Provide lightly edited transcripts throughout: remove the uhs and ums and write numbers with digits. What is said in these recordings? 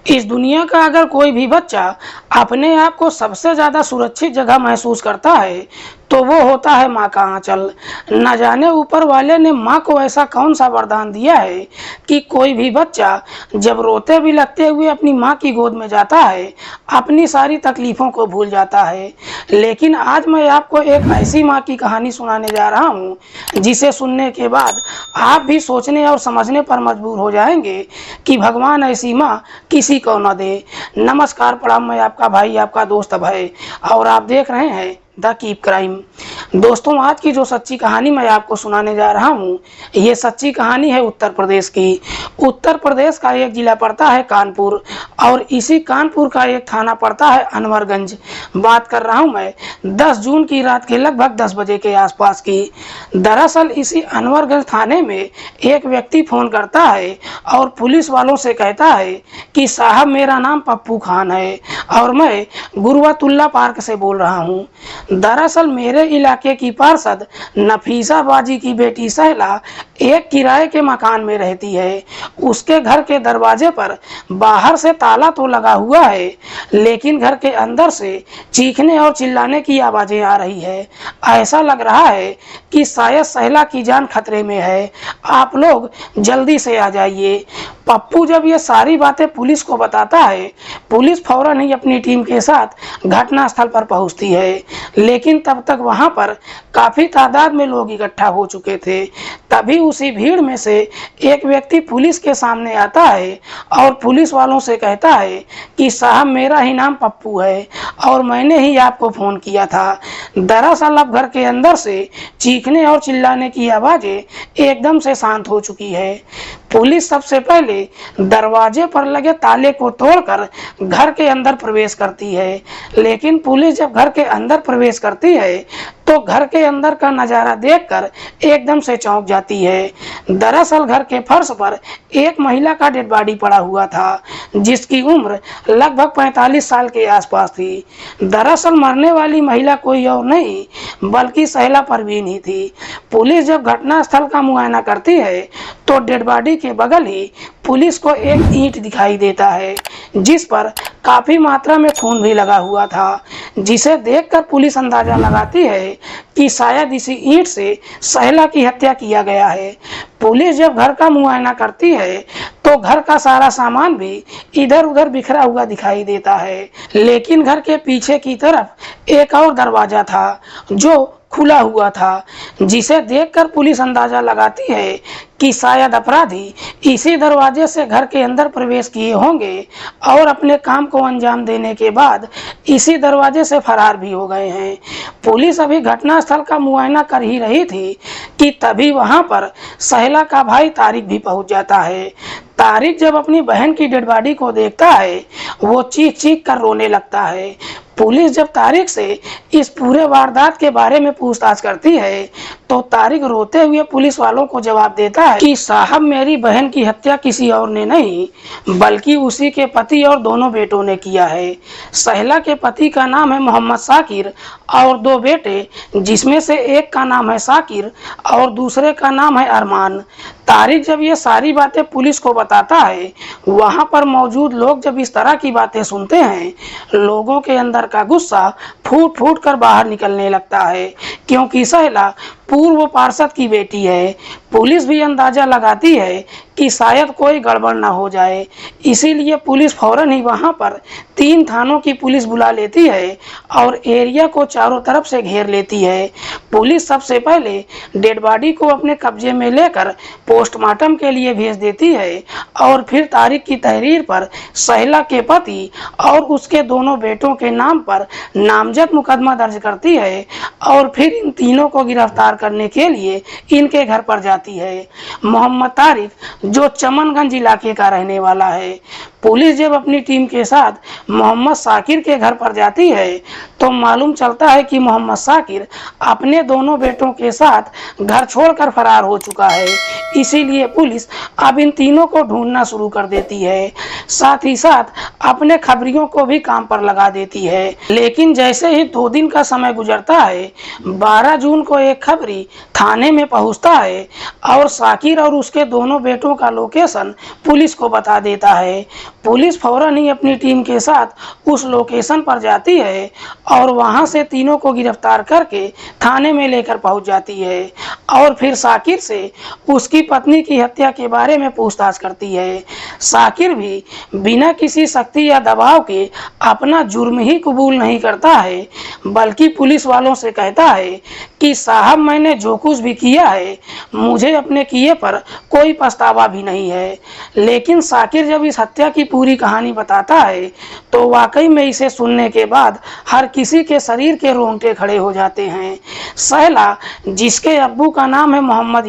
इस दुनिया का अगर कोई भी बच्चा अपने आप को सबसे ज़्यादा सुरक्षित जगह महसूस करता है तो वो होता है माँ का आंचल। न जाने ऊपर वाले ने माँ को ऐसा कौन सा वरदान दिया है कि कोई भी बच्चा जब रोते भी लगते हुए अपनी माँ की गोद में जाता है अपनी सारी तकलीफ़ों को भूल जाता है। लेकिन आज मैं आपको एक ऐसी माँ की कहानी सुनाने जा रहा हूँ जिसे सुनने के बाद आप भी सोचने और समझने पर मजबूर हो जाएंगे कि भगवान ऐसी माँ किसी को न दे। नमस्कार, प्रणाम। मैं आपका भाई, आपका दोस्त अभय, और आप देख रहे हैं द कीप क्राइम। दोस्तों, आज की जो सच्ची कहानी मैं आपको सुनाने जा रहा हूँ ये सच्ची कहानी है उत्तर प्रदेश की। उत्तर प्रदेश का एक जिला पड़ता है कानपुर और इसी कानपुर का एक थाना पड़ता है अनवरगंज। बात कर रहा हूँ मैं 10 जून की रात के लगभग 10 बजे के आसपास की। दरअसल इसी अनवरगंज थाने में एक व्यक्ति फ़ोन करता है और पुलिस वालों से कहता है कि साहब, मेरा नाम पप्पू खान है और मैं गुरुवतुल्ला पार्क से बोल रहा हूँ। दरअसल मेरे इलाके की पार्षद नफीसा बाजी की बेटी सहला एक किराए के मकान में रहती है। उसके घर के दरवाजे पर बाहर से ताला तो लगा हुआ है लेकिन घर के अंदर से चीखने और चिल्लाने की आवाज़ें आ रही है। ऐसा लग रहा है कि शायद सहला की जान खतरे में है। आप लोग जल्दी से आ जाइए। पप्पू जब ये सारी बातें पुलिस को बताता है, पुलिस फौरन ही अपनी टीम के साथ घटनास्थल पर पहुंचती है। लेकिन तब तक वहां पर काफ़ी तादाद में लोग इकट्ठा हो चुके थे। तभी उसी भीड़ में से एक व्यक्ति पुलिस के सामने आता है और पुलिस वालों से कहता है कि साहब, मेरा ही नाम पप्पू है और मैंने ही आपको फ़ोन किया था। दरअसल अब घर के अंदर से चीखने और चिल्लाने की आवाज़ें एकदम से शांत हो चुकी है। पुलिस सबसे पहले दरवाजे पर लगे ताले को तोड़कर घर के अंदर प्रवेश करती है। लेकिन पुलिस जब घर के अंदर प्रवेश करती है तो घर के अंदर का नज़ारा देखकर एकदम से चौंक जाती है। दरअसल घर के फर्श पर एक महिला का डेड बॉडी पड़ा हुआ था जिसकी उम्र लगभग 45 साल के आसपास थी। दरअसल मरने वाली महिला कोई और नहीं बल्कि सहला परवीन ही थी। पुलिस जब घटनास्थल का मुआयना करती है तो डेड बॉडी के बगल ही पुलिस को एक ईंट दिखाई देता है जिस पर काफ़ी मात्रा में खून भी लगा हुआ था, जिसे देखकर पुलिस अंदाज़ा लगाती है कि शायद इसी ईंट से सहला की हत्या किया गया है। पुलिस जब घर का मुआयना करती है तो घर का सारा सामान भी इधर उधर बिखरा हुआ दिखाई देता है। लेकिन घर के पीछे की तरफ एक और दरवाज़ा था जो खुला हुआ था, जिसे देखकर पुलिस अंदाज़ा लगाती है कि शायद अपराधी इसी दरवाजे से घर के अंदर प्रवेश किए होंगे और अपने काम को अंजाम देने के बाद इसी दरवाजे से फरार भी हो गए हैं। पुलिस अभी घटनास्थल का मुआयना कर ही रही थी कि तभी वहां पर सहला का भाई तारिक भी पहुंच जाता है। तारिक जब अपनी बहन की डेड बॉडी को देखता है वो चीख चीख कर रोने लगता है। पुलिस जब तारिक से इस पूरे वारदात के बारे में पूछताछ करती है तो तारिक रोते हुए पुलिस वालों को जवाब देता है कि साहब, मेरी बहन की हत्या किसी और ने नहीं बल्कि उसी के पति और दोनों बेटों ने किया है। सहला के पति का नाम है मोहम्मद साकिर और 2 बेटे जिसमें से एक का नाम है साकिर और दूसरे का नाम है अरमान। तारिक जब ये सारी बातें पुलिस को बताता है वहाँ पर मौजूद लोग जब इस तरह की बातें सुनते हैं लोगों के अंदर का गुस्सा फूट फूट कर बाहर निकलने लगता है क्योंकि सहला पूर्व पार्षद की बेटी है। पुलिस भी अंदाज़ा लगाती है कि शायद कोई गड़बड़ ना हो जाए, इसीलिए पुलिस फौरन ही वहां पर 3 थानों की पुलिस बुला लेती है और एरिया को चारों तरफ से घेर लेती है। पुलिस सबसे पहले डेड बॉडी को अपने कब्जे में लेकर पोस्टमार्टम के लिए भेज देती है और फिर तारिक की तहरीर पर सहला के पति और उसके दोनों बेटों के नाम पर नामजद मुकदमा दर्ज करती है और फिर इन तीनों को गिरफ्तार करने के लिए इनके घर पर जाती है। मोहम्मद तारिक जो चमनगंज इलाके का रहने वाला है। पुलिस जब अपनी टीम के साथ मोहम्मद साकिर के घर पर जाती है तो मालूम चलता है कि मोहम्मद साकिर अपने दोनों बेटों के साथ घर छोड़कर फरार हो चुका है। इसीलिए पुलिस अब इन तीनों को ढूंढना शुरू कर देती है, साथ ही साथ अपने खबरियों को भी काम पर लगा देती है। लेकिन जैसे ही 2 दिन का समय गुजरता है 12 जून को एक खबरी थाने में पहुंचता है और साकिर और उसके दोनों बेटों का लोकेशन पुलिस को बता देता है। पुलिस फौरन ही अपनी टीम के साथ उस लोकेशन पर जाती है और वहां से तीनों को गिरफ्तार करके थाने में लेकर पहुंच जाती है और फिर साकिर से उसकी पत्नी की हत्या के बारे में पूछताछ करती है। साकिर भी बिना किसी सख्ती या दबाव के अपना जुर्म ही कबूल नहीं करता है, बल्कि पुलिस वालों से कहता है कि साहब, मैंने जो कुछ भी किया है मुझे अपने किए पर कोई पछतावा भी नहीं है। लेकिन साकिर जब इस हत्या की पूरी कहानी बताता है तो वाकई में इसे सुनने के बाद हर किसी के शरीर के रोंगटे खड़े हो जाते हैं। सहला, जिसके अब्बू का नाम है मोहम्मद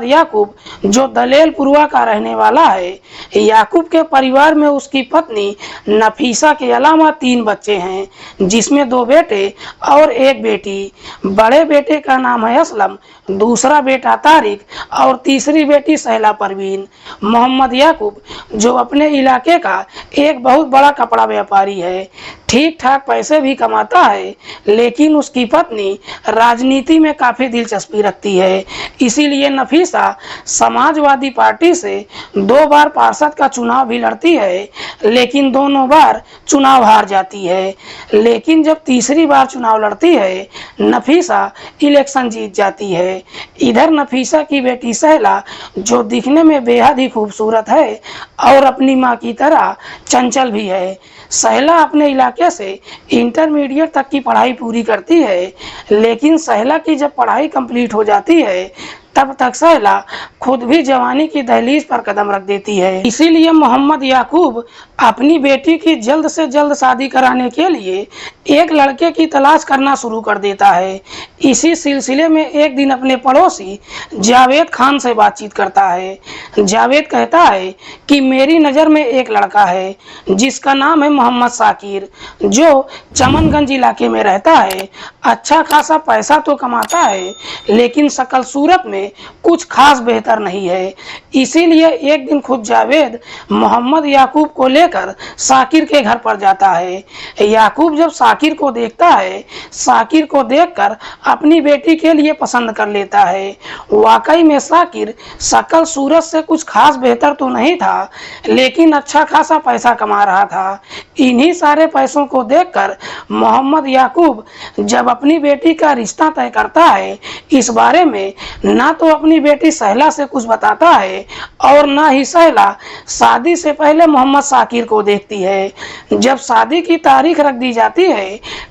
याकूब, जो दलेलपुरवा का रहने वाला है। याकूब के परिवार में उसकी पत्नी नफीसा के अलावा 3 बच्चे हैं, जिसमें 2 बेटे और 1 बेटी। बड़े बेटे का नाम है असलम, दूसरा बेटा तारिक और तीसरी बेटी सहला परवीन। मोहम्मद याकूब, जो अपने इलाके का एक बहुत बड़ा कपड़ा व्यापारी है, ठीक ठाक पैसे भी कमाता है, लेकिन उसकी पत्नी राजनीति में काफी दिलचस्पी रखती है। इसीलिए नफीसा समाजवादी पार्टी से 2 बार पार्षद का चुनाव भी लड़ती है, लेकिन दोनों बार चुनाव हार जाती है। लेकिन जब तीसरी बार चुनाव लड़ती है, नफीसा इलेक्शन जीत जाती है। इधर नफीसा की बेटी सहला, जो दिखने में बेहद ही खूबसूरत है और अपनी माँ की तरह चंचल भी है। सहला अपने इलाके से इंटरमीडिएट तक की पढ़ाई पूरी करती है, लेकिन सहला की जब पढ़ाई कंप्लीट हो जाती है तब तक सहला खुद भी जवानी की दहलीज पर कदम रख देती है। इसीलिए मोहम्मद याकूब अपनी बेटी की जल्द से जल्द शादी कराने के लिए एक लड़के की तलाश करना शुरू कर देता है। इसी सिलसिले में एक दिन अपने पड़ोसी जावेद खान से बातचीत करता है। जावेद कहता है कि मेरी नज़र में एक लड़का है जिसका नाम है मोहम्मद साकिर, जो चमनगंज इलाके में रहता है। अच्छा खासा पैसा तो कमाता है, लेकिन शक्ल सूरत में कुछ खास बेहतर नहीं है। इसीलिए एक दिन खुद जावेद मोहम्मद याकूब को लेकर साकिर के घर पर जाता है। याकूब जब साकिर को देखता है, साकिर को देखकर अपनी बेटी के लिए पसंद कर लेता है। वाकई में साकिर शक्ल सूरत से कुछ खास बेहतर तो नहीं था, लेकिन अच्छा खासा पैसा कमा रहा था। इन्हीं सारे पैसों को देखकर मोहम्मद याकूब जब अपनी बेटी का रिश्ता तय करता है, इस बारे में ना तो अपनी बेटी सहला से कुछ बताता है और ना ही सहला शादी से पहले मोहम्मद साकिर को देखती है। जब शादी की तारीख रख दी जाती है,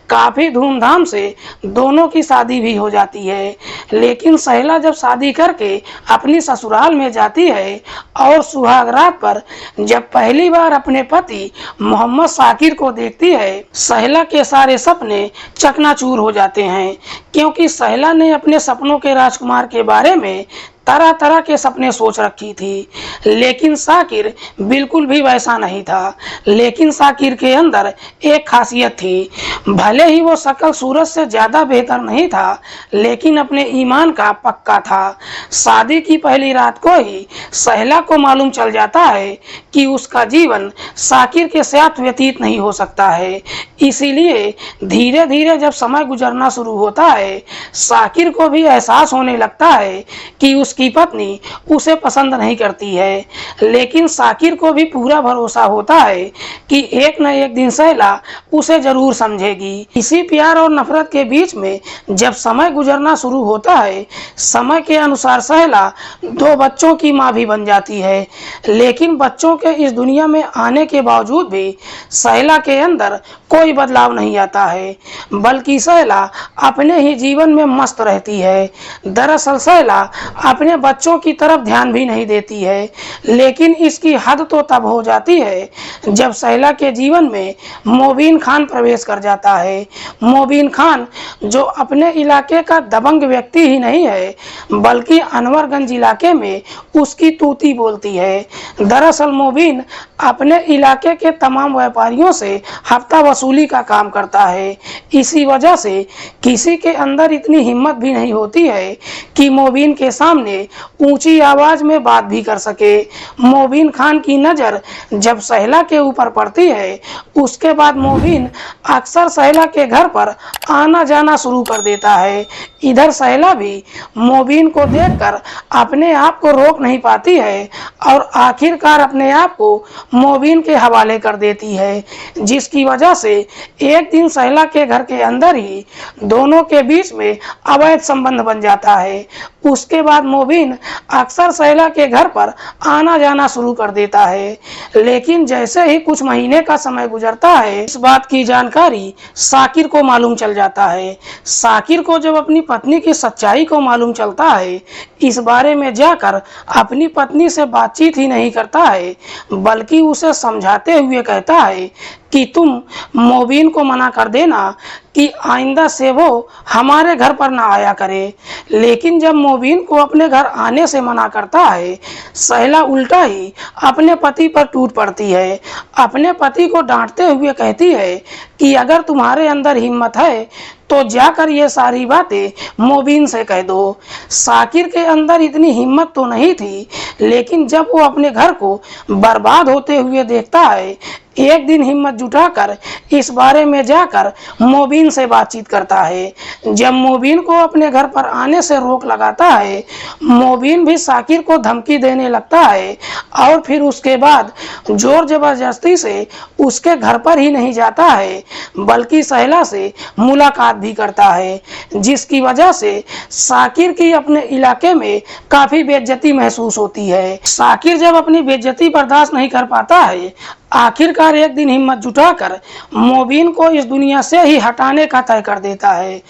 काफी धूमधाम से दोनों की शादी भी हो जाती है। लेकिन सहला जब शादी करके अपनी ससुराल में जाती है और सुहाग रात पर जब पहली बार अपने पति मोहम्मद साकिर को देखती है, सहला के सारे सपने चकनाचूर हो जाते हैं, क्योंकि सहला ने अपने सपनों के राजकुमार के बारे में तरह तरह के सपने सोच रखी थी। लेकिन साकिर बिल्कुल भी वैसा नहीं था। लेकिन साकिर के अंदर एक खासियत थी। भले ही वो शक्ल सूरत से ज्यादा बेहतर नहीं था, लेकिन अपने ईमान का पक्का था। शादी की पहली रात को ही सहला को मालूम चल जाता है कि उसका जीवन साकिर के साथ व्यतीत नहीं हो सकता है। इसीलिए धीरे धीरे जब समय गुजरना शुरू होता है, साकिर को भी एहसास होने लगता है कि उसकी पत्नी उसे पसंद नहीं करती है। लेकिन साकिर को भी पूरा भरोसा होता है कि एक न एक दिन सहला उसे जरूर समझेगी। इसी प्यार और नफरत के बीच में जब समय गुजरना शुरू होता है, समय के अनुसार सहला 2 बच्चों की मां भी बन जाती है। लेकिन बच्चों के इस दुनिया में आने के बावजूद भी सहला के अंदर कोई बदलाव नहीं आता है, बल्कि सहला अपने ही जीवन में मस्त रहती है। दरअसल सहला अपने बच्चों की तरफ ध्यान भी नहीं देती है। लेकिन इसकी हद तो तब हो जाती है जब सहला के जीवन में मोबीन खान प्रवेश कर जाता है। मोबीन खान जो अपने इलाके का दबंग व्यक्ति ही नहीं है, बल्कि अनवरगंज इलाके में उसकी तूती बोलती है। दरअसल मोबीन अपने इलाके के तमाम व्यापारियों से हफ्ता वसूली का काम करता है। इसी वजह से किसी के अंदर इतनी हिम्मत भी नहीं होती है कि मोबिन के सामने ऊंची आवाज में बात भी कर सके। मोबिन खान की नज़र जब सहला के ऊपर पड़ती है, उसके बाद मोबिन अक्सर सहला के घर पर आना जाना शुरू कर देता है। इधर सहला भी मोबिन को देखकर अपने आप को रोक नहीं पाती है और आखिरकार अपने आप को मोबिन के हवाले कर देती है, जिसकी वजह से एक दिन सहला के घर के अंदर ही दोनों के बीच में अवैध संबंध बन जाता है। उसके बाद मोबिन अक्सर सहला के घर पर आना जाना शुरू कर देता है, लेकिन जैसे ही कुछ महीने का समय गुजरता है, इस बात की जानकारी साकिर को मालूम चल जाता है। साकिर को जब अपनी पत्नी की सच्चाई को मालूम चलता है, इस बारे में जाकर अपनी पत्नी से बातचीत ही नहीं करता है, बल्कि उसे समझाते हुए कहता है कि तुम मोबिन को मना कर देना कि आइंदा से वो हमारे घर पर ना आया करे। लेकिन जब मोबिन को अपने घर आने से मना करता है, सहला उल्टा ही अपने पति पर टूट पड़ती है। अपने पति को डांटते हुए कहती है कि अगर तुम्हारे अंदर हिम्मत है तो जाकर ये सारी बातें मोबिन से कह दो। साकिर के अंदर इतनी हिम्मत तो नहीं थी, लेकिन जब वो अपने घर को बर्बाद होते हुए देखता है, एक दिन हिम्मत जुटाकर इस बारे में जाकर मोबिन से बातचीत करता है। जब मोबिन को अपने घर पर आने से रोक लगाता है, मोबिन भी साकिर को धमकी देने लगता है और फिर उसके बाद जोर जबरदस्ती से उसके घर पर ही नहीं जाता है, बल्कि सहला से मुलाकात भी करता है, जिसकी वजह से साकिर की अपने इलाके में काफी बेइज्जती महसूस होती है। साकिर जब अपनी बेइज्जती बर्दाश्त नहीं कर पाता है, आखिरकार एक दिन हिम्मत जुटाकर मोबिन को इस दुनिया से ही हटाने का तय कर देता है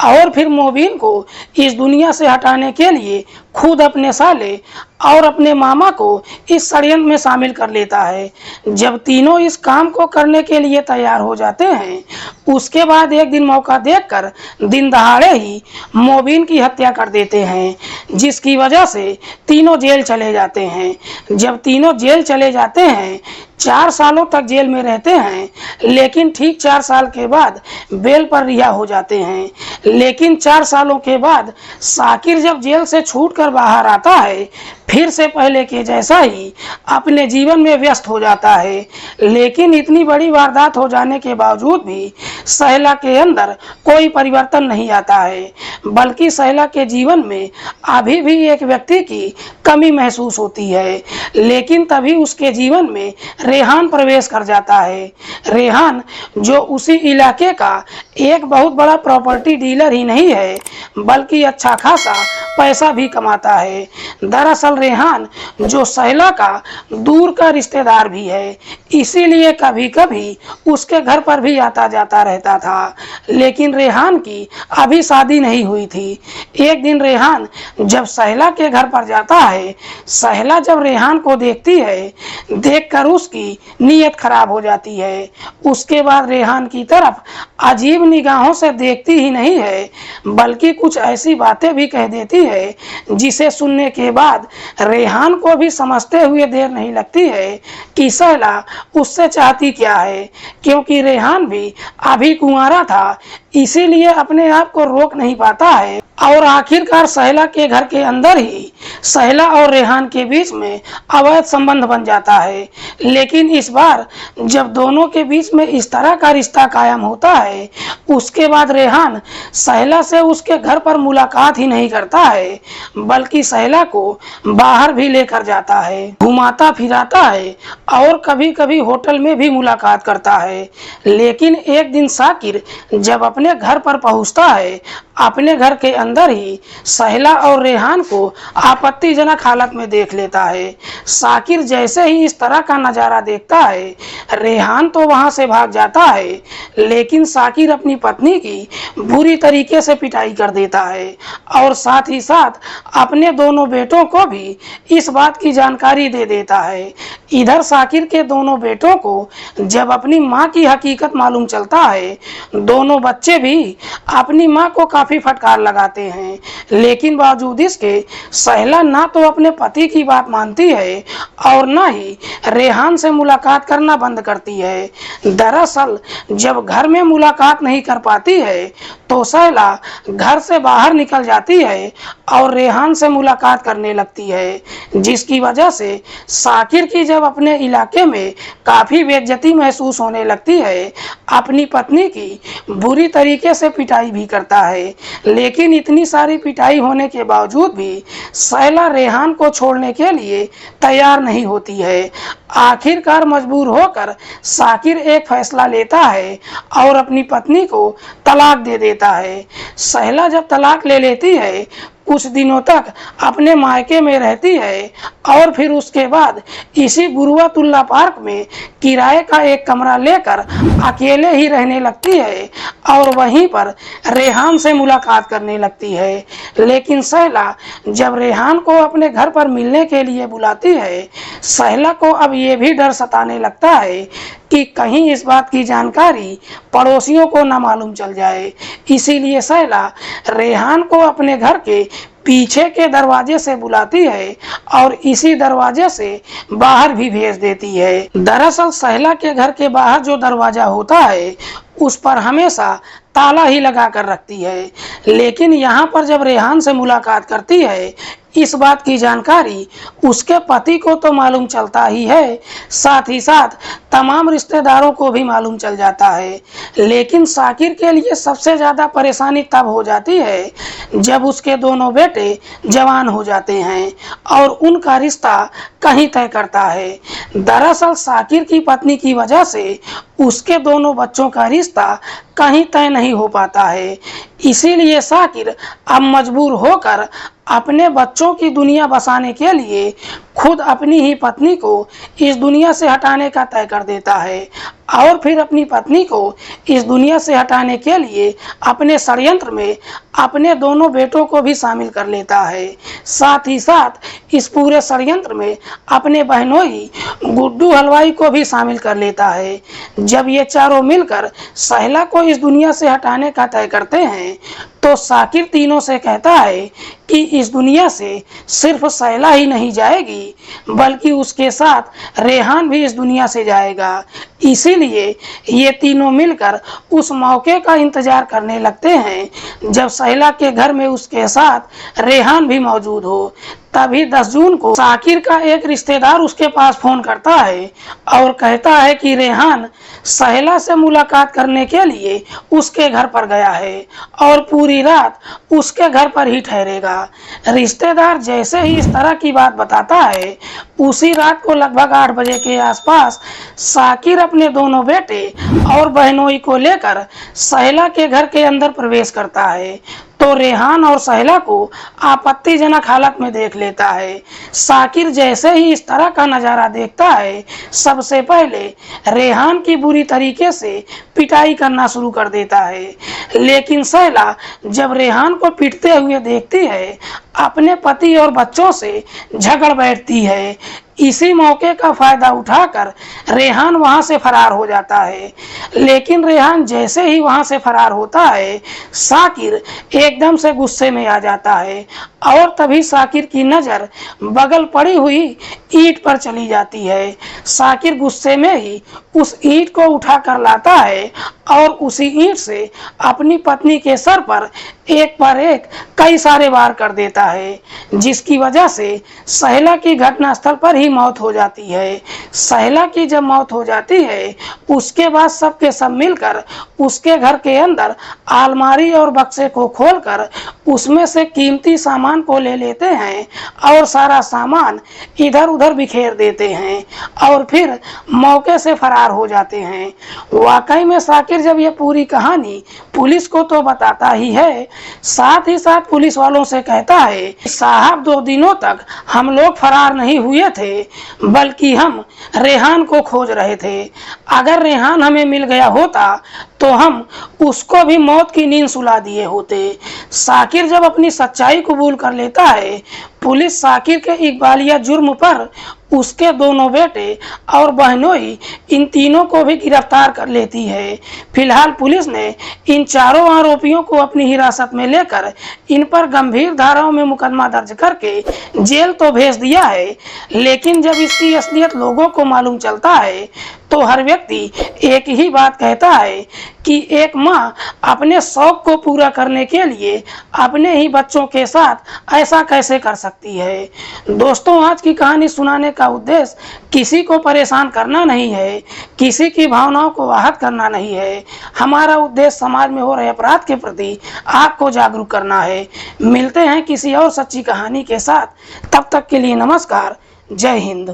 और फिर मोबिन को इस दुनिया से हटाने के लिए खुद अपने साले और अपने मामा को इस षड्यंत्र में शामिल कर लेता है। जब तीनों इस काम को करने के लिए तैयार हो जाते हैं, उसके बाद एक दिन मौका देखकर दिन दहाड़े ही मोबिन की हत्या कर देते हैं, जिसकी वजह से तीनों जेल चले जाते हैं। जब तीनों जेल चले जाते हैं, 4 सालों तक जेल में रहते हैं, लेकिन ठीक 4 साल के बाद बेल पर रिहा हो जाते हैं। लेकिन 4 सालों के बाद साकिर जब जेल से छूटकर बाहर आता है, फिर से पहले के जैसा ही अपने जीवन में व्यस्त हो जाता है। लेकिन इतनी बड़ी वारदात हो जाने के बावजूद भी सहला के अंदर कोई परिवर्तन नहीं आता है, बल्कि सहला के जीवन में अभी भी एक व्यक्ति की कमी महसूस होती है। लेकिन तभी उसके जीवन में रेहान प्रवेश कर जाता है। रेहान जो उसी इलाके का एक बहुत बड़ा प्रॉपर्टी डीलर ही नहीं है, बल्कि अच्छा खासा पैसा भी कमाता है। दरअसल रेहान जो सहला का दूर का रिश्तेदार भी है, इसीलिए कभी कभी उसके घर पर भी आता जाता रहता था। लेकिन रेहान की अभी शादी नहीं हुई थी। एक दिन रेहान जब सहला के घर पर जाता है, सहला जब रेहान को देखती है, देखकर उसकी नीयत खराब हो जाती है। उसके बाद रेहान की तरफ अजीब निगाहों से देखती ही नहीं है, बल्कि कुछ ऐसी बातें भी कह देती है जिसे सुनने के बाद रेहान को भी समझते हुए देर नहीं लगती है कि सहला उससे चाहती क्या है, क्योंकि रेहान भी अभी कुंवारा था, इसीलिए अपने आप को रोक नहीं पाता है और आखिरकार सहला के घर के अंदर ही सहला और रेहान के बीच में अवैध संबंध बन जाता है। लेकिन इस बार जब दोनों के बीच में इस तरह का रिश्ता कायम होता है, उसके बाद रेहान सहला से उसके घर पर मुलाकात ही नहीं करता है, बल्कि सहला को बाहर भी लेकर जाता है, घुमाता फिराता है और कभी कभी होटल में भी मुलाकात करता है। लेकिन एक दिन साकिर जब अपने घर पर पहुंचता है, अपने घर के अंदर ही सहला और रेहान को आपत्तिजनक हालत में देख लेता है। साकिर जैसे ही इस तरह का नज़ारा देखता है, रेहान तो वहां से भाग जाता है, लेकिन साकिर अपनी पत्नी की बुरी तरीके से पिटाई कर देता है और साथ ही साथ अपने दोनों बेटों को भी इस बात की जानकारी दे देता है। इधर साकिर के दोनों बेटों को जब अपनी मां की हकीकत मालूम चलता है, दोनों बच्चे बच्चे भी अपनी माँ को काफी फटकार लगाते हैं, लेकिन बावजूद इसके सहला ना तो अपने पति की बात मानती है और ना ही रेहान से मुलाकात करना बंद करती है। दरअसल जब घर में मुलाकात नहीं कर पाती है तो सहला घर से बाहर निकल जाती है और रेहान से मुलाकात करने लगती है, जिसकी वजह से साकिर की जब अपने इलाके में काफी बेइज्जती महसूस होने लगती है, अपनी पत्नी की बुरी तरीके से पिटाई भी करता है। लेकिन इतनी सारी पिटाई होने के बावजूद भी सहला रेहान को छोड़ने के लिए तैयार नहीं होती है। आखिरकार मजबूर होकर साकिर एक फैसला लेता है और अपनी पत्नी को तलाक दे देता है। सहला जब तलाक ले लेती है कुछ दिनों तक अपने मायके में रहती है और फिर उसके बाद इसी गुरुवतुल्ला पार्क में किराए का एक कमरा लेकर अकेले ही रहने लगती है और वहीं पर रेहान से मुलाकात करने लगती है। लेकिन सहला जब रेहान को अपने घर पर मिलने के लिए बुलाती है, सहला को अब ये भी डर सताने लगता है कि कहीं इस बात की जानकारी पड़ोसियों को न मालूम चल जाए। इसीलिए सहला रेहान को अपने घर के पीछे के दरवाजे से बुलाती है और इसी दरवाजे से बाहर भी भेज देती है। दरअसल सहला के घर के बाहर जो दरवाजा होता है उस पर हमेशा ताला ही लगा कर रखती है, लेकिन यहाँ पर जब रेहान से मुलाकात करती है इस बात की जानकारी उसके पति को तो मालूम चलता ही है, साथ ही साथ तमाम रिश्तेदारों को भी मालूम चल जाता है। लेकिन साकिर के लिए सबसे ज़्यादा परेशानी तब हो जाती है जब उसके दोनों बेटे जवान हो जाते हैं और उनका रिश्ता कहीं तय करता है। दरअसल साकिर की पत्नी की वजह से उसके दोनों बच्चों का रिश्ता कहीं तय नहीं हो पाता है। इसीलिए साकिर अब मजबूर होकर अपने बच्चों की दुनिया बसाने के लिए खुद अपनी ही पत्नी को इस दुनिया से हटाने का तय कर देता है और फिर अपनी पत्नी को इस दुनिया से हटाने के लिए अपने षड्यंत्र में अपने दोनों बेटों को भी शामिल कर लेता है। साथ ही साथ इस पूरे षड्यंत्र में अपने बहनोई गुड्डू हलवाई को भी शामिल कर लेता है। जब ये चारों मिलकर सहला को इस दुनिया से हटाने का तय करते हैं तो साकिर तीनों से कहता है कि इस दुनिया से सिर्फ सहला ही नहीं जाएगी बल्कि उसके साथ रेहान भी इस दुनिया से जाएगा। इसीलिए ये तीनों मिलकर उस मौके का इंतजार करने लगते हैं जब सहला के घर में उसके साथ रेहान भी मौजूद हो। तभी 10 जून को साकिर का एक रिश्तेदार उसके पास फोन करता है और कहता है कि रेहान सहला से मुलाकात करने के लिए उसके घर पर गया है और पूरी रात उसके घर पर ही ठहरेगा। रिश्तेदार जैसे ही इस तरह की बात बताता है उसी रात को लगभग 8 बजे के आसपास साकिर अपने दोनों बेटे और बहनोई को लेकर सहला के घर के अंदर प्रवेश करता है तो रेहान और सहला को आपत्तिजनक हालत में देख लेता है। साकिर जैसे ही इस तरह का नज़ारा देखता है सबसे पहले रेहान की बुरी तरीके से पिटाई करना शुरू कर देता है, लेकिन सहला जब रेहान को पिटते हुए देखती है अपने पति और बच्चों से झगड़ बैठती है। इसी मौके का फायदा उठाकर रेहान वहां से फरार हो जाता है, लेकिन रेहान जैसे ही वहां से फरार होता है साकिर एकदम से गुस्से में आ जाता है और तभी साकिर की नज़र बगल पड़ी हुई ईंट पर चली जाती है। साकिर गुस्से में ही उस ईंट को उठा कर लाता है और उसी ईंट से अपनी पत्नी के सर पर एक पर एक कई सारे वार कर देता है, जिसकी वजह से सहला की घटनास्थल पर ही मौत हो जाती है। सहला की जब मौत हो जाती है उसके बाद सबके सब मिलकर उसके घर के अंदर अलमारी और बक्से को खोलकर उसमें से कीमती सामान को ले लेते हैं और सारा सामान इधर उधर बिखेर देते हैं और फिर मौके से फरार हो जाते हैं। वाकई में साकिर जब ये पूरी कहानी पुलिस को तो बताता ही है, साथ ही साथ पुलिस वालों से कहता है साहब 2 दिनों तक हम लोग फरार नहीं हुए थे बल्कि हम रेहान को खोज रहे थे। अगर रेहान हमें मिल गया होता तो हम उसको भी मौत की नींद सुला दिए होते। साकिर जब अपनी सच्चाई कबूल कर लेता है पुलिस साकिर के इकबालिया जुर्म पर उसके दोनों बेटे और बहनोई इन तीनों को भी गिरफ्तार कर लेती है। फिलहाल पुलिस ने इन चारों आरोपियों को अपनी हिरासत में लेकर इन पर गंभीर धाराओं में मुकदमा दर्ज करके जेल तो भेज दिया है, लेकिन जब इसकी असलियत लोगों को मालूम चलता है तो हर व्यक्ति एक ही बात कहता है कि एक माँ अपने शौक को पूरा करने के लिए अपने ही बच्चों के साथ ऐसा कैसे कर सकती है। दोस्तों, आज की कहानी सुनाने का उद्देश्य किसी को परेशान करना नहीं है, किसी की भावनाओं को आहत करना नहीं है। हमारा उद्देश्य समाज में हो रहे अपराध के प्रति आपको जागरूक करना है। मिलते हैं किसी और सच्ची कहानी के साथ, तब तक के लिए नमस्कार। जय हिंद।